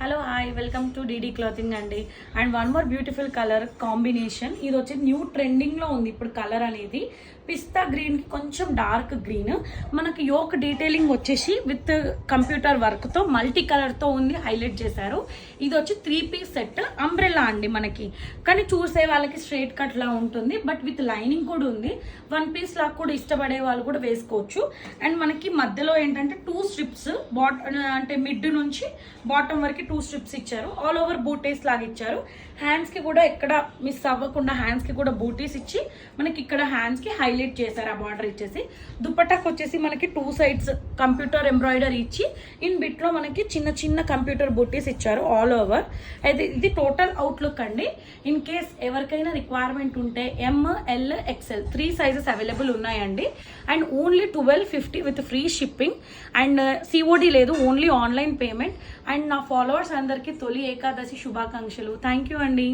Hello hi welcome to DD clothing అండి. And one more beautiful colour combination. ఇది వచ్చి new ట్రెండింగ్లో ఉంది ఇప్పుడు కలర్ అనేది. పిస్తా గ్రీన్కి కొంచెం డార్క్ గ్రీన్, మనకి యోక్ డీటెయిలింగ్ వచ్చేసి విత్ కంప్యూటర్ వర్క్తో మల్టీ కలర్తో ఉంది, హైలైట్ చేశారు. ఇది వచ్చి 3 పీస్ సెట్ అంబ్రెల్లా అండి మనకి, కానీ చూసే వాళ్ళకి స్ట్రైట్ కట్ లా ఉంటుంది, బట్ విత్ లైనింగ్ కూడా ఉంది. 1 పీస్ లాగా కూడా ఇష్టపడే వాళ్ళు కూడా వేసుకోవచ్చు. అండ్ మనకి మధ్యలో ఏంటంటే 2 స్ట్రిప్స్ అంటే మిడ్ నుంచి బాటమ్ వరకు 2 స్ట్రిప్స్ ఇచ్చారు. ఆల్ ఓవర్ బూటీస్ లాగా ఇచ్చారు. హ్యాండ్స్కి కూడా ఎక్కడ మిస్ అవ్వకుండా హ్యాండ్స్కి కూడా బూటీస్ ఇచ్చి మనకి ఇక్కడ హ్యాండ్స్కి హైలైట్ చేశారు ఆ బార్డర్ ఇచ్చేసి. దుపట్టాకు వచ్చేసి మనకి 2 సైడ్స్ కంప్యూటర్ ఎంబ్రాయిడరీ ఇచ్చి ఇన్ బిట్లో మనకి చిన్న చిన్న కంప్యూటర్ బూటీస్ ఇచ్చారు ఆల్ ఓవర్. అయితే ఇది టోటల్ అవుట్లుక్ అండి. ఇన్ కేస్ ఎవరికైనా రిక్వైర్మెంట్ ఉంటే ML XL 3 సైజెస్ అవైలబుల్ ఉన్నాయండి. And only 1250 with free shipping. And COD లేదు, ఓన్లీ ఆన్లైన్ పేమెంట్. అండ్ నా ఫాలోవర్స్ అందరికీ తొలి ఏకాదశి శుభాకాంక్షలు. థ్యాంక్ యూ అండి.